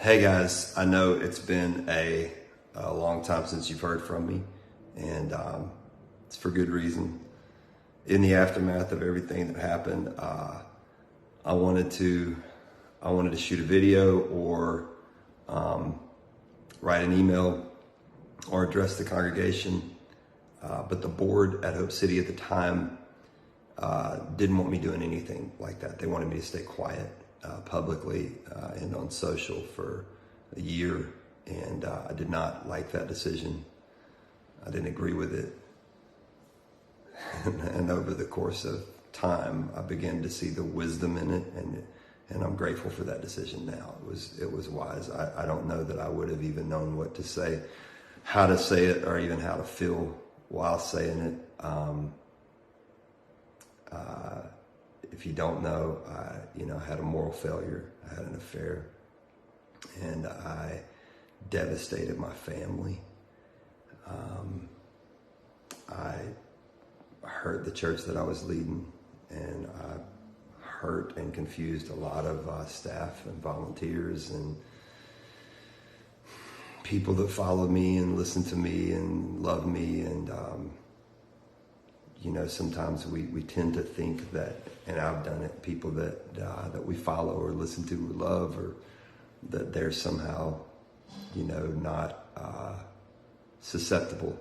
Hey guys, I know it's been a long time since you've heard from me, and it's for good reason. In the aftermath of everything that happened, I wanted to shoot a video or write an email or address the congregation, but the board at Hope City at the time didn't want me doing anything like that. They wanted me to stay quiet publicly and on social for a year, and I did not like that decision. I didn't agree with it. And over the course of time, I began to see the wisdom in it, and I'm grateful for that decision now. It was wise. I don't know that I would have even known what to say, how to say it, or even how to feel while saying it. If you don't know, I had a moral failure. I had an affair, and I devastated my family. I hurt the church that I was leading, and I hurt and confused a lot of staff and volunteers and people that followed me and listened to me and loved me. And sometimes we tend to think that, and I've done it, people that we follow or listen to or love, or that they're somehow, not susceptible.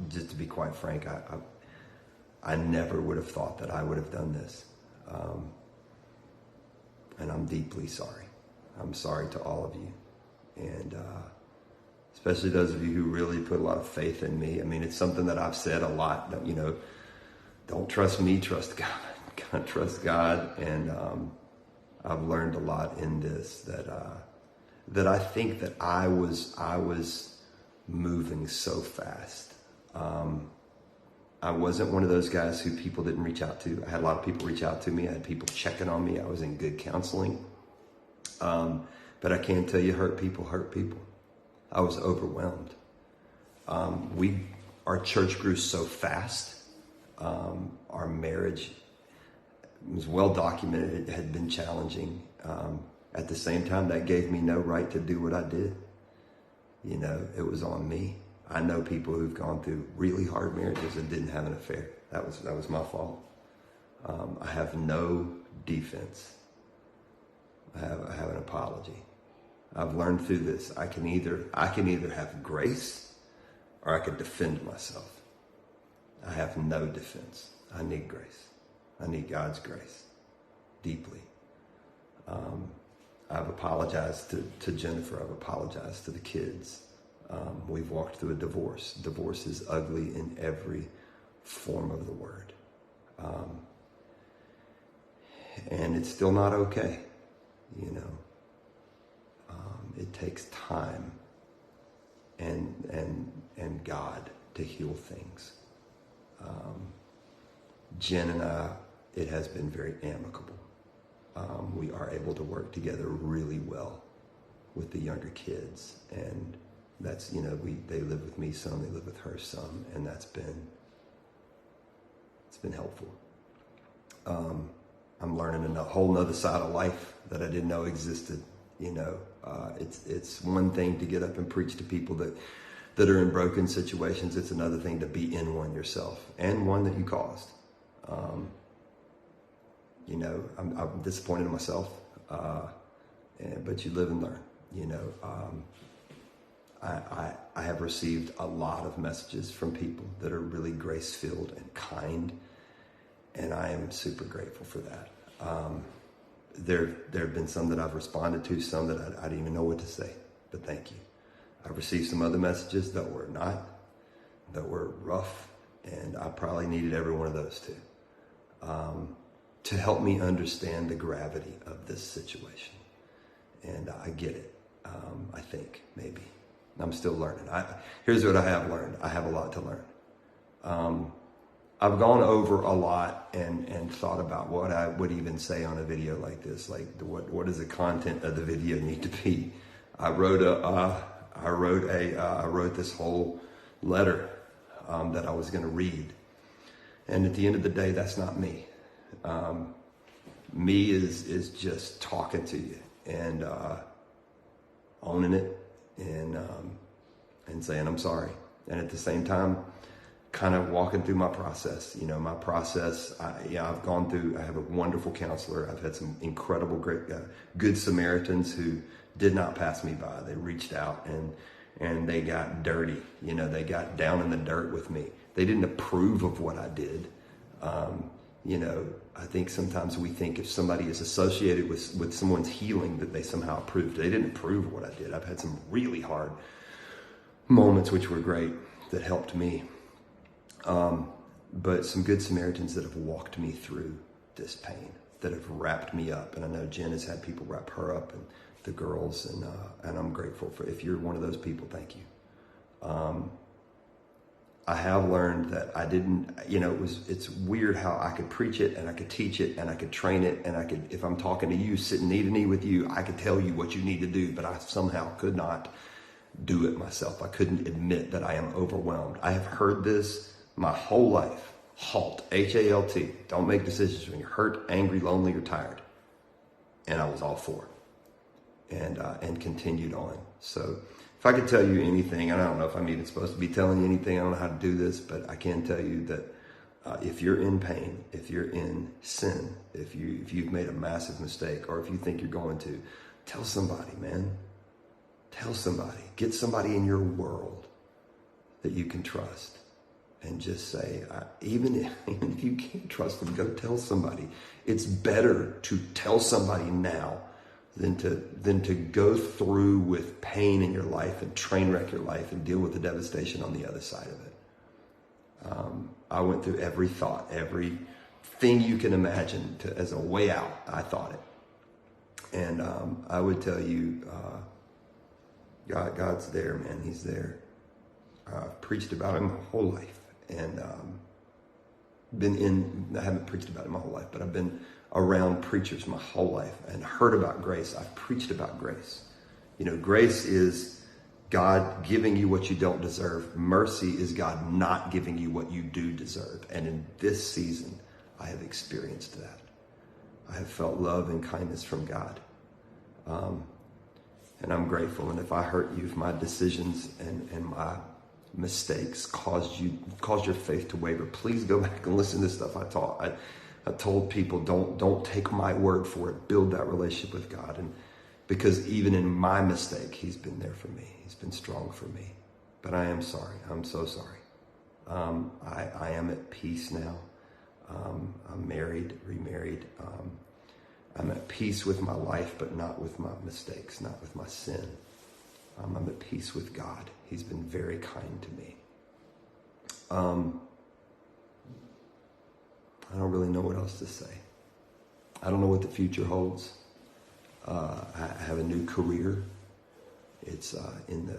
Just to be quite frank, I never would have thought that I would have done this. And I'm deeply sorry. I'm sorry to all of you. And especially those of you who really put a lot of faith in me. I mean, it's something that I've said a lot, don't trust me, trust God. God, trust God. And I've learned a lot in this, that I think that I was moving so fast. I wasn't one of those guys who people didn't reach out to. I had a lot of people reach out to me. I had people checking on me. I was in good counseling. But I can tell you, hurt people. I was overwhelmed. Our church grew so fast. Our marriage was well documented. It had been challenging. At the same time, that gave me no right to do what I did. It was on me. I know people who've gone through really hard marriages and didn't have an affair. That was my fault. I have no defense. I have an apology. I've learned through this. I can either have grace, or I could defend myself. I have no defense. I need grace. I need God's grace deeply. I've apologized to Jennifer. I've apologized to the kids. We've walked through a divorce. Divorce is ugly in every form of the word. And it's still not okay, It takes time and God to heal things. Jen and I, it has been very amicable. We are able to work together really well with the younger kids, and that's, they live with me some, they live with her some, and it's been helpful. I'm learning a whole nother side of life that I didn't know existed. It's one thing to get up and preach to people that are in broken situations. It's another thing to be in one yourself, and one that you caused. I'm disappointed in myself, but you live and learn. I have received a lot of messages from people that are really grace-filled and kind, and I am super grateful for that. There have been some that I've responded to, some that I didn't even know what to say, but thank you. I've received some other messages that were rough, and I probably needed every one of those too, to help me understand the gravity of this situation. And I get it, I think, maybe. I'm still learning. Here's what I have learned. I have a lot to learn. I've gone over a lot and thought about what I would even say on a video like this. Like, what does the content of the video need to be? I wrote this whole letter that I was going to read, and at the end of the day, that's not me. Me is just talking to you and owning it and saying I'm sorry. And at the same time, kind of walking through my process. My process, I've gone through, I have a wonderful counselor. I've had some incredible, great, good Samaritans who did not pass me by. They reached out and they got dirty. They got down in the dirt with me. They didn't approve of what I did. I think sometimes we think if somebody is associated with someone's healing that they somehow approved. They didn't approve of what I did. I've had some really hard moments, which were great, that helped me. But some good Samaritans that have walked me through this pain, that have wrapped me up. And I know Jen has had people wrap her up, and the girls, and I'm grateful for, if you're one of those people, thank you. I have learned that I didn't, it's weird how I could preach it and I could teach it and I could train it. And I could, if I'm talking to you, sitting knee to knee with you, I could tell you what you need to do, but I somehow could not do it myself. I couldn't admit that I am overwhelmed. I have heard this my whole life. HALT, H-A-L-T. Don't make decisions when you're hurt, angry, lonely, or tired. And I was all for it, and continued on. So if I could tell you anything, and I don't know if I'm even supposed to be telling you anything, I don't know how to do this, but I can tell you that if you're in pain, if you're in sin, if you've made a massive mistake, or if you think you're going to, tell somebody, man. Tell somebody. Get somebody in your world that you can trust. And just say, even if you can't trust them, go tell somebody. It's better to tell somebody now than to go through with pain in your life and train wreck your life and deal with the devastation on the other side of it. I went through every thought, every thing you can imagine as a way out. I thought it. And I would tell you, God's there, man. He's there. I've preached about him my whole life. And I haven't preached about it my whole life, but I've been around preachers my whole life and heard about grace. I've preached about grace. Grace is God giving you what you don't deserve. Mercy is God not giving you what you do deserve. And in this season, I have experienced that. I have felt love and kindness from God. And I'm grateful. And if I hurt you, if my decisions and my mistakes caused your faith to waver, please go back and listen to stuff I taught. I told people, don't take my word for it. Build that relationship with God. And because even in my mistake, he's been there for me. He's been strong for me. But I am sorry. I'm so sorry. I am at peace now. I'm married, remarried. I'm at peace with my life, but not with my mistakes, not with my sin. I'm at peace with God. He's been very kind to me. I don't really know what else to say. I don't know what the future holds. I have a new career. It's in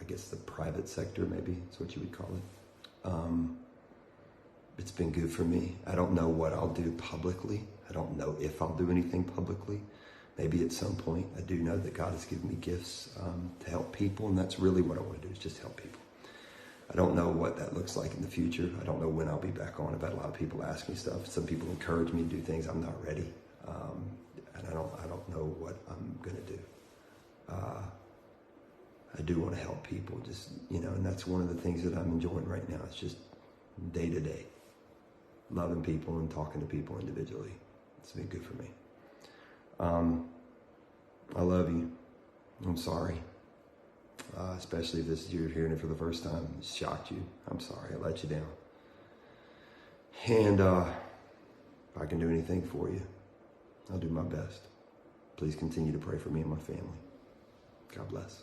I guess the private sector, maybe is what you would call it. It's been good for me. I don't know what I'll do publicly. I don't know if I'll do anything publicly. Maybe at some point. I do know that God has given me gifts to help people, and that's really what I want to do, is just help people. I don't know what that looks like in the future. I don't know when I'll be back on. I've had a lot of people ask me stuff. Some people encourage me to do things. I'm not ready, and I don't know what I'm going to do. I do want to help people, just and that's one of the things that I'm enjoying right now. It's just day to day, loving people and talking to people individually. It's been good for me. I love you. I'm sorry. Especially if you're hearing it for the first time. It shocked you. I'm sorry. I let you down. And if I can do anything for you, I'll do my best. Please continue to pray for me and my family. God bless.